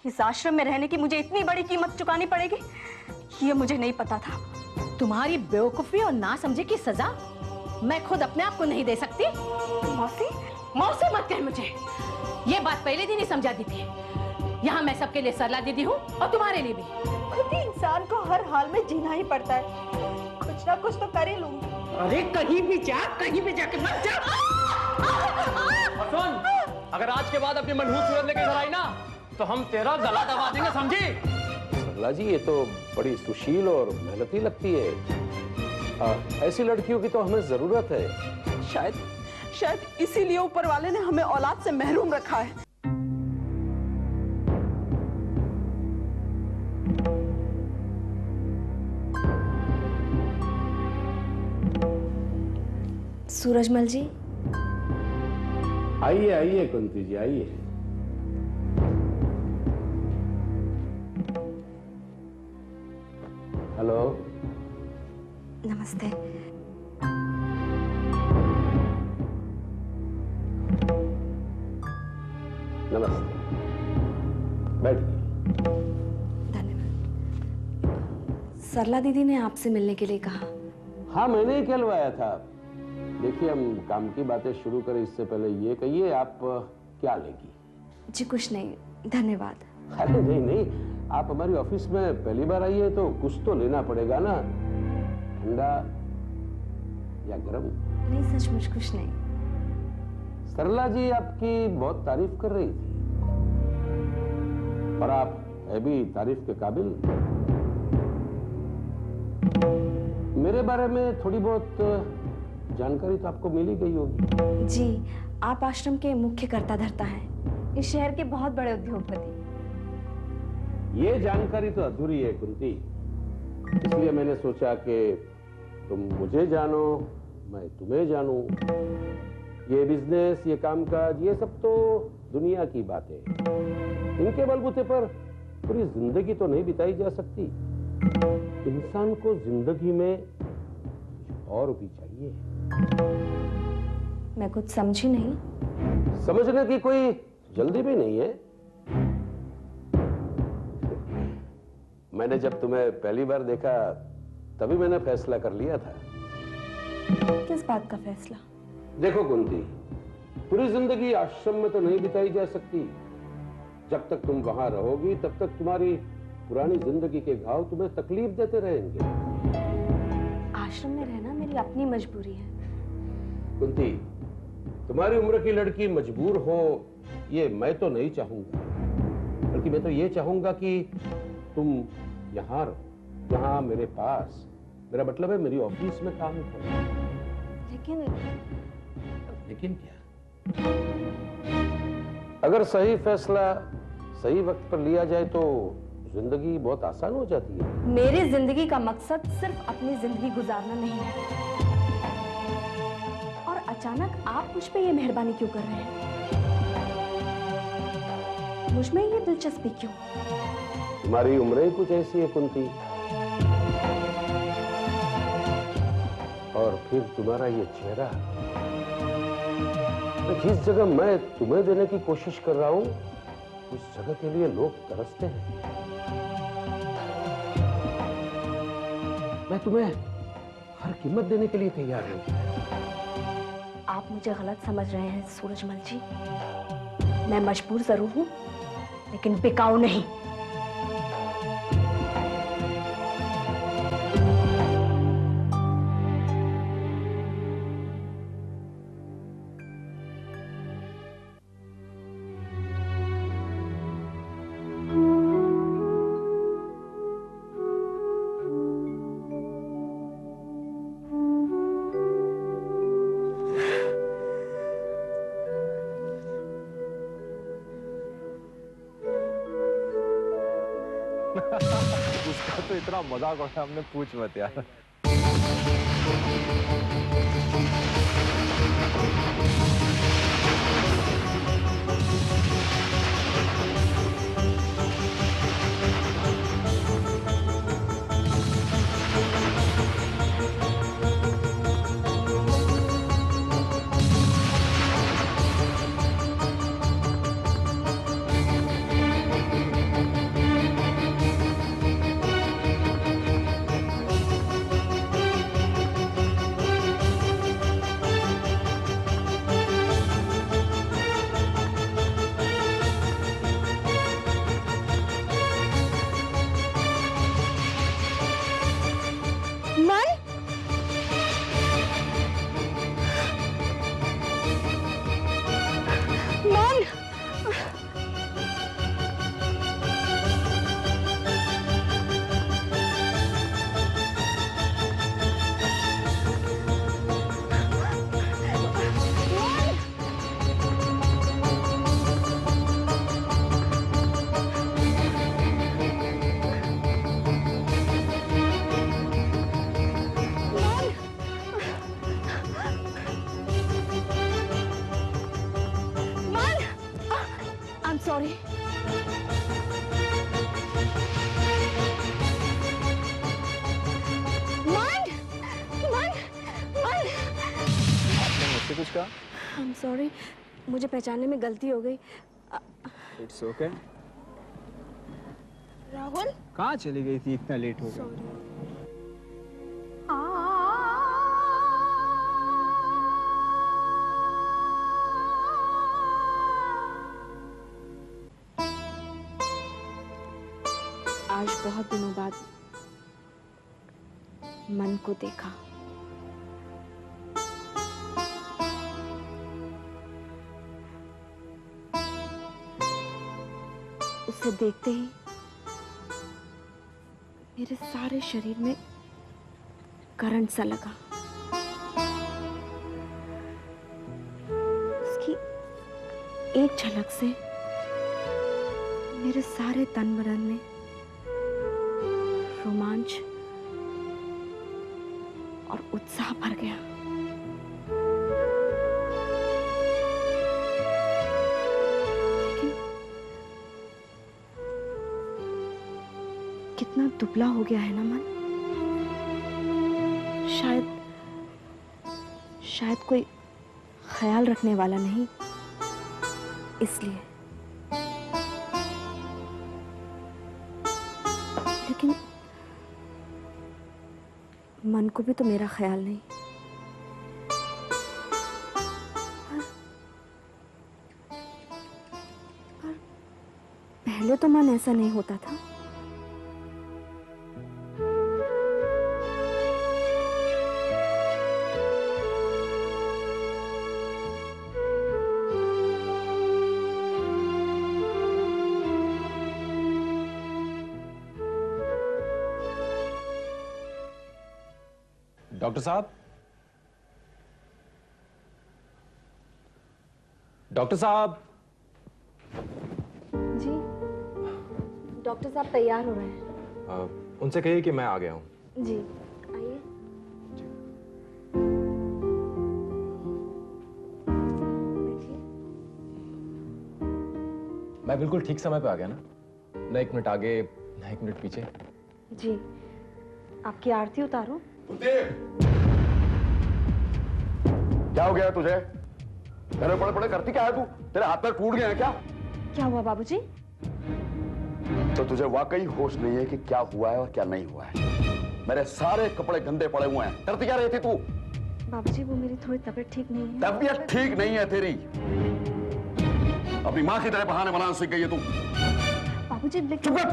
इस आश्रम में रहने की मुझे इतनी बड़ी कीमत चुकानी पड़ेगी, ये मुझे नहीं पता था। तुम्हारी बेवकूफी और ना समझे की सजा मैं खुद अपने आप को नहीं दे सकती। मौसी, मौसी मत कह मुझे, ये बात पहले दिन ही समझा दी थी। यहाँ मैं सबके लिए सरला दीदी हूँ और तुम्हारे लिए भी। खुद ही इंसान को हर हाल में जीना ही पड़ता है, कुछ ना कुछ तो कर ही लूंगी। अरे कहीं भी जाके मत जा। सुन, अगर आज के बाद अपनी मनहूस सूरत लेके घर आई ना तो हम तेरा गला दबा देंगे, समझी? सरला जी, ये तो बड़ी सुशील और मेहनती लगती है। ऐसी लड़कियों की तो हमें जरूरत है। शायद इसीलिए ऊपर वाले ने हमें औलाद से महरूम रखा है। सूरजमल जी, आइए आइए कुंती जी, आइए। हेलो, नमस्ते। नमस्ते, बैठिए। धन्यवाद। सरला दीदी ने आपसे मिलने के लिए कहा। हाँ, मैंने ही कहलवाया था। देखिए, हम काम की बातें शुरू करें इससे पहले ये कहिए, आप क्या लेगी? जी कुछ नहीं, धन्यवाद। अरे नहीं नहीं, आप हमारी ऑफिस में पहली बार आई है तो कुछ तो लेना पड़ेगा ना। ठंडा या गरम? नहीं, सचमुच कुछ नहीं। सरला जी आपकी बहुत तारीफ कर रही थी, और आप है भी तारीफ के काबिल। मेरे बारे में थोड़ी बहुत जानकारी तो आपको मिल ही गई होगी। जी, आप आश्रम के मुख्य कर्ता धर्ता हैं, इस शहर के बहुत बड़े उद्योगपति। ये जानकारी तो अधूरी है कुंती, इसलिए मैंने सोचा कि तुम मुझे जानो, मैं तुम्हें जानूं। ये बिजनेस, ये कामकाज, ये सब तो दुनिया की बातें हैं। इनके बलबूते पर पूरी जिंदगी तो नहीं बिताई जा सकती। इंसान को जिंदगी में और भी चाहिए। मैं कुछ समझी नहीं। समझने की कोई जल्दी भी नहीं है। मैंने जब तुम्हें पहली बार देखा तभी मैंने फैसला कर लिया था। किस बात का फैसला? देखो कुंती, पूरी जिंदगी आश्रम में तो नहीं बिताई जा सकती। जब तक तुम वहां रहोगी तब तक तुम्हारी पुरानी जिंदगी के घाव तुम्हें तकलीफ देते रहेंगे। आश्रम में रहना मेरी अपनी मजबूरी है। कुंती, तुम्हारी उम्र की लड़की मजबूर हो ये मैं तो नहीं चाहूंगा, बल्कि मैं तो ये चाहूंगा कि तुम यहाँ रहो, यहाँ मेरे पास। मेरा मतलब है मेरी ऑफिस में काम करो। लेकिन क्या? अगर सही फैसला सही वक्त पर लिया जाए तो जिंदगी बहुत आसान हो जाती है। मेरी जिंदगी का मकसद सिर्फ अपनी जिंदगी गुजारना नहीं है। और अचानक आप मुझ पे ये मेहरबानी क्यों कर रहे हैं? मुझ में ये दिलचस्पी क्यों? तुम्हारी उम्र ही कुछ ऐसी है कुंती, और फिर तुम्हारा ये चेहरा। जिस जगह मैं तुम्हें देने की कोशिश कर रहा हूं उस जगह के लिए लोग तरसते हैं। मैं तुम्हें हर कीमत देने के लिए तैयार हूं। आप मुझे गलत समझ रहे हैं सूरजमल जी। मैं मजबूर जरूर हूं, लेकिन बिकाऊ नहीं। उसका तो इतना मजाक उड़ाया हमने, पूछ मत यार। सॉरी। आपने मुझसे कुछ कहा? आई एम सॉरी, मुझे पहचानने में गलती हो गई। It's okay. राहुल, कहाँ चली गई थी, इतना लेट हो गया? आज बहुत दिनों बाद मन को देखा। उसे देखते ही मेरे सारे शरीर में करंट सा लगा। उसकी एक झलक से मेरे सारे तन बदन में रोमांच और उत्साह भर गया। लेकिन कितना दुबला हो गया है ना मन। शायद कोई ख्याल रखने वाला नहीं, इसलिए। लेकिन मन को भी तो मेरा ख्याल नहीं। पर पहले तो मन ऐसा नहीं होता था। डॉक्टर साहब, डॉक्टर साहब। जी, डॉक्टर साहब तैयार हो रहे हैं। उनसे कहिए कि मैं आ गया हूँ। जी, आइए। बैठिए। मैं बिल्कुल ठीक समय पे आ गया ना? न 1 मिनट आगे, न 1 मिनट पीछे। जी, आपकी आरती उतारो। क्या हो गया तुझे? पड़े पड़े पड़े करती क्या है तू? तेरे हाथ पैर टूट गए हैं क्या? क्या हुआ बाबूजी? तो तुझे वाकई होश नहीं है कि क्या हुआ है और क्या नहीं हुआ है। मेरे सारे कपड़े गंदे पड़े हुए हैं। करती क्या रही थी तू? बाबूजी, वो मेरी थोड़ी तबीयत ठीक नहीं है। तबीयत ठीक नहीं है तेरी? अपनी माँ की तरह बहाने बनाना सीख गई है तू। बाबूजी, चुप लेकिन कर।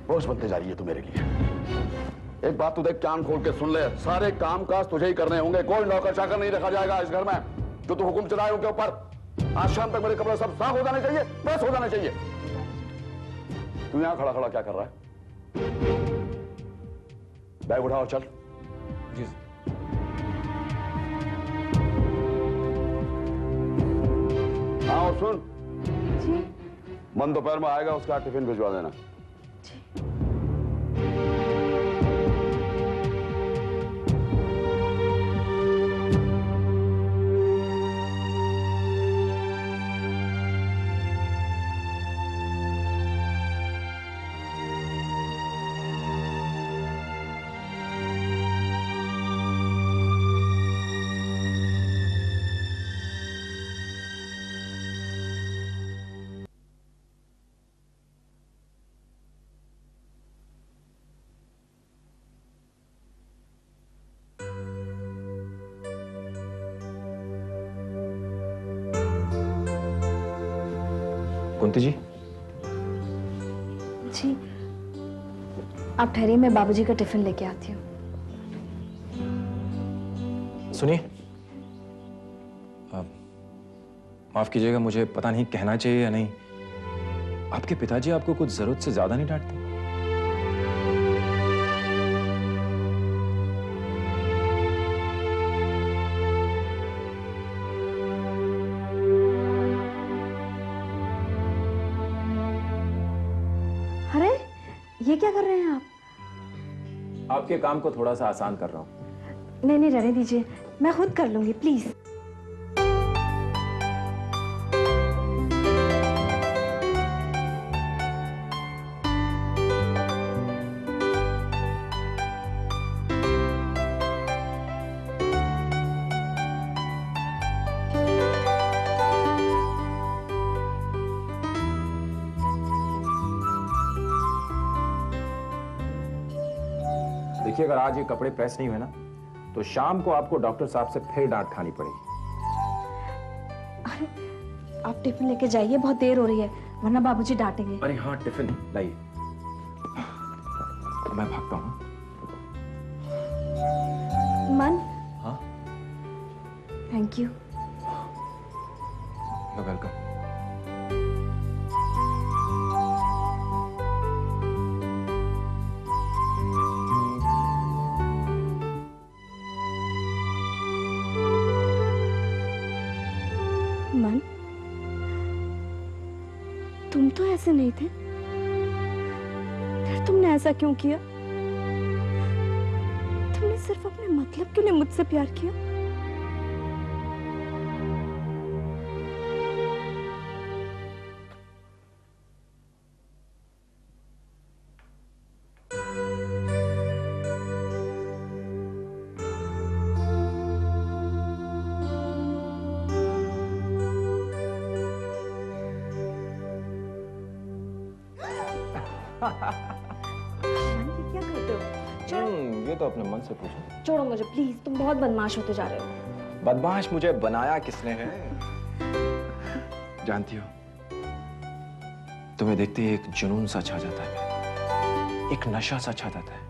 बोझ बनते जा रही है तू मेरे लिए। एक बात तू देख, कान खोल के सुन ले, सारे काम काज तुझे ही करने होंगे। कोई नौकर चाकर नहीं रखा जाएगा इस घर में। जो तू हुक्म चलाए उनके ऊपर। आज शाम तक मेरे कपड़े सब साफ हो जाने चाहिए, प्रेस हो जाने चाहिए। तू यहां खड़ा खड़ा क्या कर रहा है? बैग उठाओ, चल। जी। हाँ, और सुन, जी, मन दोपहर में आएगा, उसका टिफिन भिजवा देना। कुंती जी। जी, आप ठहरिए, मैं बाबूजी का टिफिन लेके आती हूँ। सुनिए, माफ कीजिएगा, मुझे पता नहीं कहना चाहिए या नहीं, आपके पिताजी आपको कुछ जरूरत से ज्यादा नहीं डांटते? अरे, ये क्या कर रहे हैं आप? आपके काम को थोड़ा सा आसान कर रहा हूँ। नहीं नहीं, रहने दीजिए, मैं खुद कर लूंगी, प्लीज। देखिए, अगर आज ये कपड़े प्रेस नहीं हुए ना, तो शाम को आपको डॉक्टर साहब से फिर डांट खानी पड़ेगी। अरे आप टिफिन लेके जाइए, बहुत देर हो रही है, वरना बाबूजी डांटेंगे। अरे हाँ, टिफिन लाइए। मैं भागता हूँ। मन। हाँ, थैंक यू। You're welcome. मन, तुम तो ऐसे नहीं थे, फिर तुमने ऐसा क्यों किया? तुमने सिर्फ अपने मतलब के लिए मुझसे प्यार किया? क्या करते हो? छोड़ो। ये तो अपने मन से पूछो। छोड़ो मुझे प्लीज, तुम बहुत बदमाश होते जा रहे हो। बदमाश मुझे बनाया किसने है? जानती हो, तुम्हें देखते ही एक जुनून सा छा जाता है, एक नशा सा छा जाता है।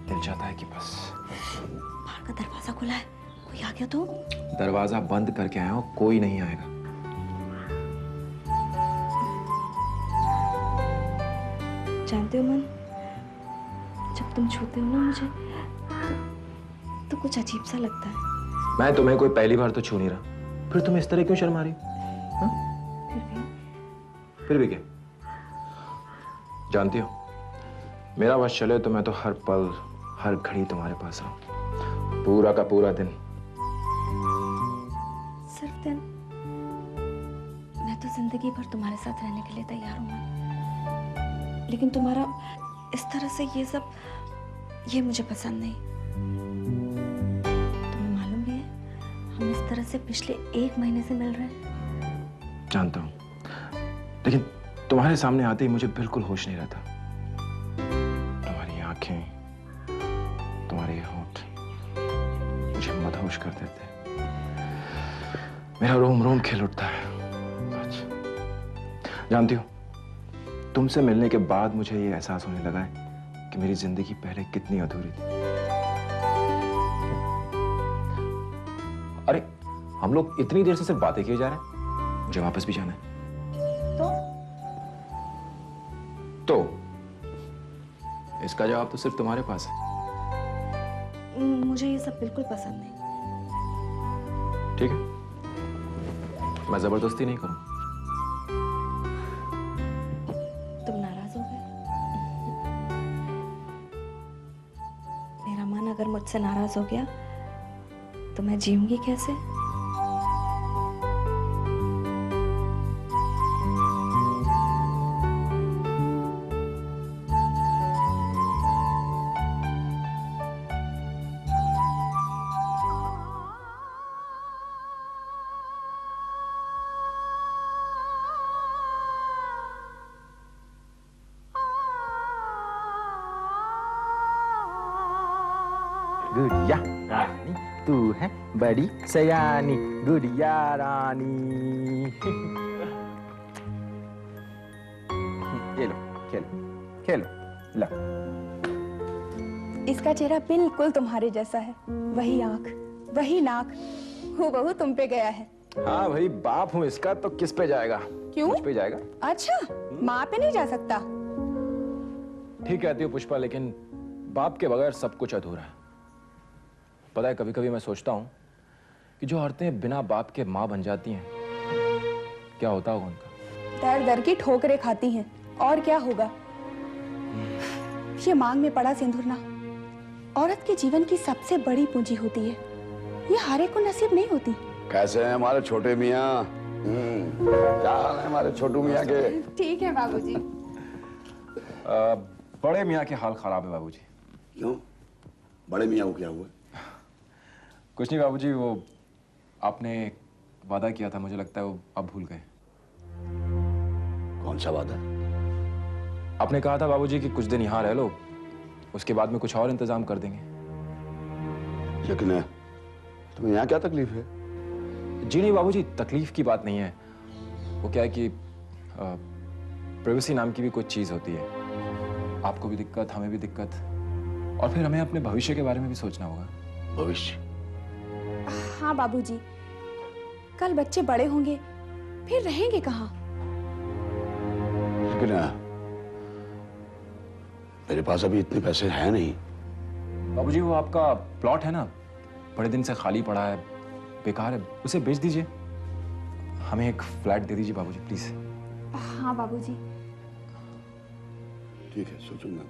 दिल चाहता है कि बस बाहर का दरवाजा खुला है, कोई आ गया तो? दरवाजा बंद करके आया हो, कोई नहीं आएगा। जानते हो मन, जब तुम छूते हो ना मुझे तो कुछ अजीब सा लगता है। मैं तुम्हें कोई पहली बार तो छू नहीं रहा, फिर तुम इस तरह क्यों शर्मा रही? फिर भी क्या? जानती हो, मेरा बस चले तो मैं तो हर पल हर घड़ी तुम्हारे पास रहूं, पूरा का पूरा दिन। सिर्फ दिन? मैं तो जिंदगी भर तुम्हारे साथ रहने के लिए तैयार हूँ, लेकिन तुम्हारा इस तरह से ये सब, ये मुझे पसंद नहीं। तुम्हें मालूम भी है, हम इस तरह से पिछले 1 महीने से मिल रहे हैं। जानता हूं, लेकिन तुम्हारे सामने आते ही मुझे बिल्कुल होश नहीं रहता। तुम्हारी आंखें, तुम्हारे होंठ मुझे मदहोश कर देते हैं। मेरा रोम रोम खिल उठता है। जानती हो, तुमसे मिलने के बाद मुझे ये एहसास होने लगा है कि मेरी जिंदगी पहले कितनी अधूरी थी। अरे, हम लोग इतनी देर से सिर्फ बातें किए जा रहे हैं, मुझे वापस भी जाना है। तो इसका जवाब तो सिर्फ तुम्हारे पास है। मुझे ये सब बिल्कुल पसंद नहीं। ठीक है, मैं जबरदस्ती नहीं करूं। तुम नाराज हो गए? मेरा मन अगर मुझसे नाराज हो गया तो मैं जीऊंगी कैसे? गुड़िया रानी तू है बड़ी सयानी, गुड़िया रानी। ये लो, खेलो खेलो, लो। इसका चेहरा बिल्कुल तुम्हारे जैसा है, वही आंख, वही नाक, हूबहू तुम पे गया है। हाँ भाई, बाप हूं इसका तो किस पे जाएगा? क्यों? मुझ पे जाएगा। अच्छा, माँ पे नहीं जा सकता? ठीक कहती हो पुष्पा, लेकिन बाप के बगैर सब कुछ अधूरा है। पता है, कभी कभी मैं सोचता हूं कि जो औरतें बिना बाप के माँ बन जाती हैं, क्या होता होगा उनका? दर दर की ठोकरें खाती हैं, और क्या होगा? ये मांग में पड़ा सिंदूर ना औरत के जीवन की सबसे बड़ी पूंजी होती है, ये हारे को नसीब नहीं होती। कैसे हैं हमारे छोटे मियाँ? क्या हाल है हमारे छोटू मियाँ के? ठीक है बाबूजी। बड़े मियाँ के हाल खराब है बाबूजी। क्यों? बड़े मियाँ को क्या हुआ? कुछ नहीं बाबूजी, वो आपने वादा किया था, मुझे लगता है वो अब भूल गए। कौन सा वादा? आपने कहा था बाबूजी कि कुछ दिन यहाँ रह लो, उसके बाद में कुछ और इंतजाम कर देंगे। लेकिन तुम्हें यहाँ क्या तकलीफ है? जी नहीं बाबूजी, तकलीफ की बात नहीं है। वो क्या है कि प्राइवेसी नाम की भी कुछ चीज होती है। आपको भी दिक्कत, हमें भी दिक्कत, और फिर हमें अपने भविष्य के बारे में भी सोचना होगा। भविष्य? हाँ बाबूजी, कल बच्चे बड़े होंगे, फिर रहेंगे कहाँ? लेकिन मेरे पास अभी इतने पैसे हैं नहीं। बाबूजी वो आपका प्लॉट है ना, बड़े दिन से खाली पड़ा है, बेकार है, उसे बेच दीजिए। हमें एक फ्लैट दे दीजिए बाबूजी प्लीज। हाँ बाबूजी। ठीक है, सोचूंगा।